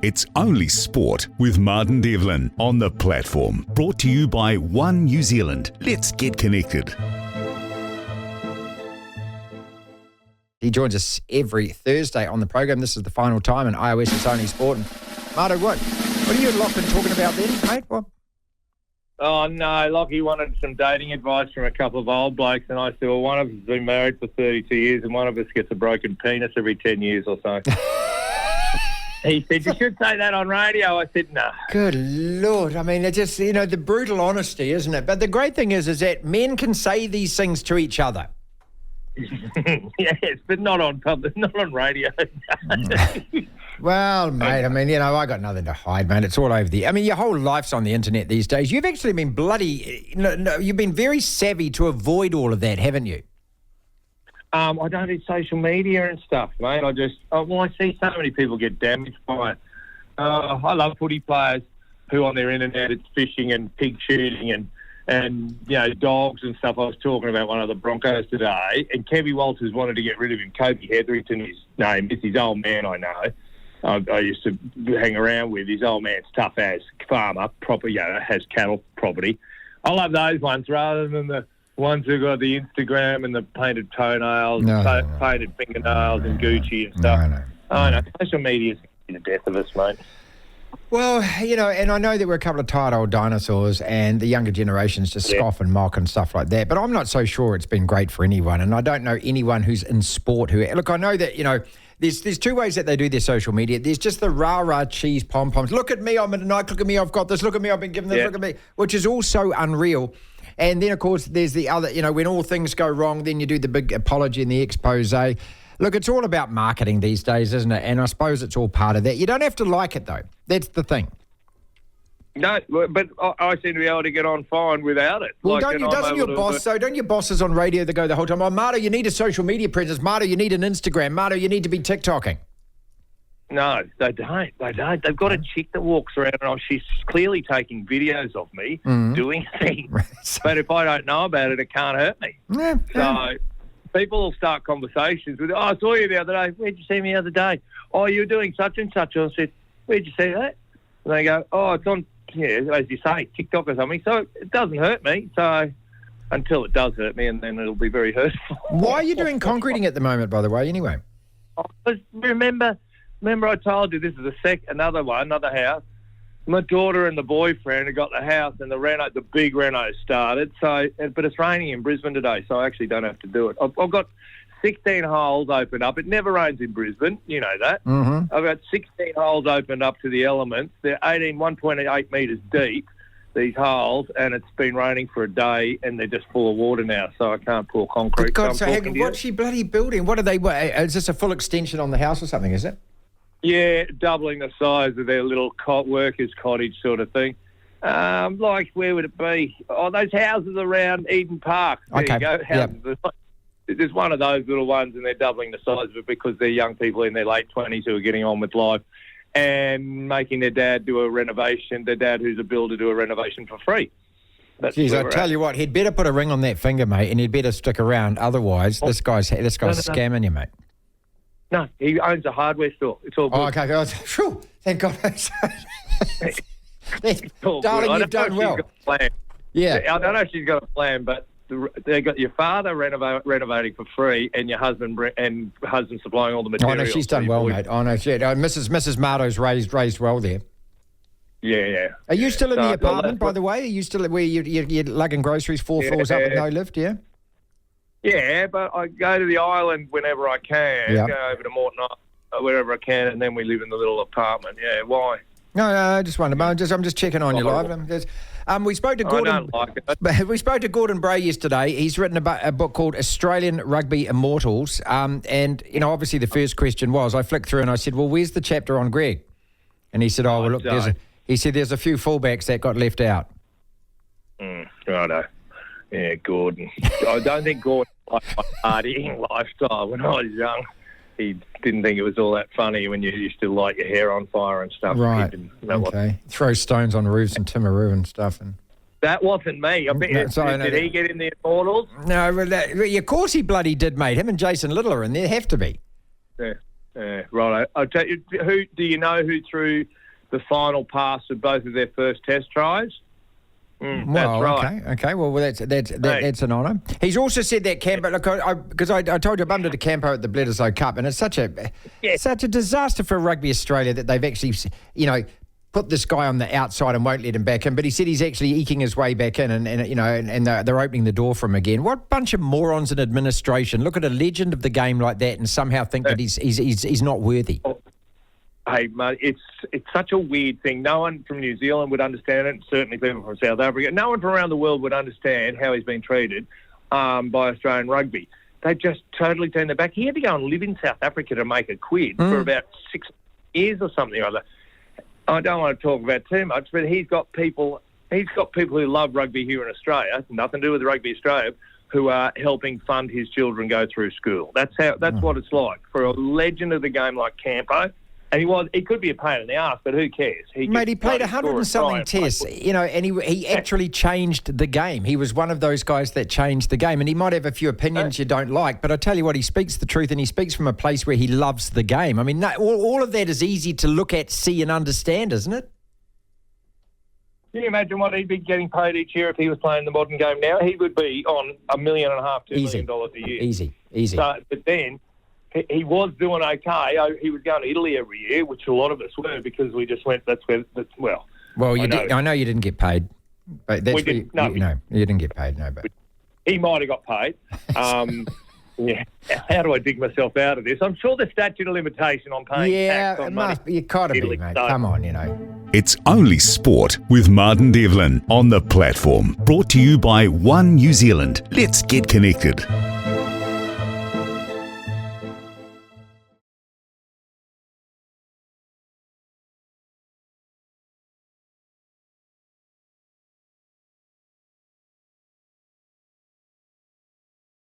It's Only Sport with Martin Devlin on the platform. Brought to you by One New Zealand. Let's get connected. He joins us every Thursday on the program. This is the final time in iOS It's Only Sport. And Marto, what are you and Lachlan talking about then, mate? What? Oh, no, Lockie wanted some dating advice from a couple of old blokes, and I said, well, one of us has been married for 32 years and one of us gets a broken penis every 10 years or so. He said, you should say that on radio. I said, no. Good Lord. I mean, it's just, the brutal honesty, isn't it? But the great thing is that men can say these things to each other. Yes, but not on public, not on radio. Well, mate, I mean, I got nothing to hide, man. It's all over your whole life's on the internet these days. You've actually been you've been very savvy to avoid all of that, haven't you? I don't do social media and stuff, mate. I see so many people get damaged by it. I love footy players who on their internet it's fishing and pig shooting and dogs and stuff. I was talking about one of the Broncos today, and Kevy Walters wanted to get rid of him. Kobe Hetherington, his name, is his old man, I know. I used to hang around with. His old man's tough as farmer, proper, has cattle property. I love those ones rather than the ones who got the Instagram and the painted toenails, painted fingernails and Gucci and stuff. I know. Social media's the death of us, mate. Well, and I know that we're a couple of tired old dinosaurs and the younger generations just scoff and mock and stuff like that, but I'm not so sure it's been great for anyone, and I don't know anyone who's in sport who... Look, I know that, there's two ways that they do their social media. There's just the rah-rah cheese pom-poms. Look at me, I'm in a night. Look at me, I've got this. Look at me, I've been given this. Look at me, which is all so unreal. And then, of course, there's the other, when all things go wrong, then you do the big apology and the expose. Look, it's all about marketing these days, isn't it? And I suppose it's all part of that. You don't have to like it, though. That's the thing. No, but I seem to be able to get on fine without it. Well, don't your bosses on radio that go the whole time, oh, Marto, you need a social media presence. Marto, you need an Instagram. Marto, you need to be TikToking. No, they don't. They've got a chick that walks around and she's clearly taking videos of me doing things. But if I don't know about it, it can't hurt me. So people will start conversations with, I saw you the other day. Where'd you see me the other day? Oh, you were doing such and such. I said, where'd you see that? And they go, oh, it's on, as you say, TikTok or something. So it doesn't hurt me. So until it does hurt me, and then it'll be very hurtful. Why are you doing concreting at the moment, by the way, anyway? Remember I told you this is another house. My daughter and the boyfriend have got the house and the big reno started. So, but it's raining in Brisbane today, so I actually don't have to do it. I've got 16 holes opened up. It never rains in Brisbane, you know that. Mm-hmm. I've got 16 holes opened up to the elements. They're 1.8 metres deep, these holes, and it's been raining for a day, and they're just full of water now, so I can't pour concrete. God, so what's she bloody building? What are they? Is this a full extension on the house or something, is it? Yeah, doubling the size of their little workers' cottage sort of thing. Like, where would it be? Oh, those houses around Eden Park. There you go. Houses. There's one of those little ones, and they're doubling the size of it because they're young people in their late 20s who are getting on with life and making their dad do a renovation, their dad who's a builder do a renovation for free. Jeez, I tell you what, he'd better put a ring on that finger, mate, and he'd better stick around. Otherwise, this guy's scamming you, mate. No, he owns a hardware store. It's all good. Oh, okay. God. Phew, thank God. Darling, you've done well. Yeah. I don't know if she's got a plan, but they got your father renovating for free, and your husband supplying all the materials. Oh, no, she's done well, mate. Oh, no, Mrs. Marto's raised well there. Yeah. Are you still in the apartment, by the way? Are you still where you're lugging groceries 4 floors up with no lift, yeah? Yeah, but I go to the island whenever I can. Go over to Morton, wherever I can, and then we live in the little apartment. Yeah, why? No, I just wonder. I'm just checking on you live. We spoke to Gordon. I don't like it. We spoke to Gordon Bray yesterday. He's written a book called Australian Rugby Immortals. And obviously the first question was, I flicked through and I said, well, where's the chapter on Greg? And he said, oh, well, look, there's a few fullbacks that got left out. Righto. Yeah, Gordon. I don't think Gordon liked my partying lifestyle when I was young. He didn't think it was all that funny when you used to light your hair on fire and stuff. Right. Okay. Throw stones on roofs and Timaru and stuff. That wasn't me. Did he get in the Immortals? No, of course he bloody did, mate. Him and Jason Little are in there. Have to be. Yeah. Right. I'll tell you, do you know who threw the final pass of both of their first Test tries? Well, that's right. Okay. Well, that's an honour. He's also said that Campo, because I told you I bumped into Campo at the Bledisloe Cup, and it's such a disaster for Rugby Australia that they've actually, put this guy on the outside and won't let him back in. But he said he's actually eking his way back in, and they're opening the door for him again. What bunch of morons in administration look at a legend of the game like that and somehow think that he's not worthy. Hey, mate, it's such a weird thing. No one from New Zealand would understand it, certainly people from South Africa. No one from around the world would understand how he's been treated by Australian rugby. They just totally turned their back. He had to go and live in South Africa to make a quid for about 6 years or something or other. I don't want to talk about too much, but he's got people who love rugby here in Australia, nothing to do with Rugby Australia, who are helping fund his children go through school. That's what it's like for a legend of the game like Campo. And he could be a pain in the arse, but who cares? He played 100 and something tests, and he actually changed the game. He was one of those guys that changed the game, and he might have a few opinions you don't like, but I tell you what, he speaks the truth, and he speaks from a place where he loves the game. I mean, all of that is easy to look at, see, and understand, isn't it? Can you imagine what he'd be getting paid each year if he was playing the modern game now? He would be on $1.5 million, $2 million a year. Easy. So, but then he was doing okay. He was going to Italy every year, which a lot of us were, because we just went, well. Well, I know you didn't get paid. But that's you didn't get paid, no. But he might have got paid. Yeah. How do I dig myself out of this? I'm sure the statute of limitation on paying tax on money. You gotta be, mate. Come on, It's Only Sport with Martin Devlin on the platform. Brought to you by One New Zealand. Let's get connected.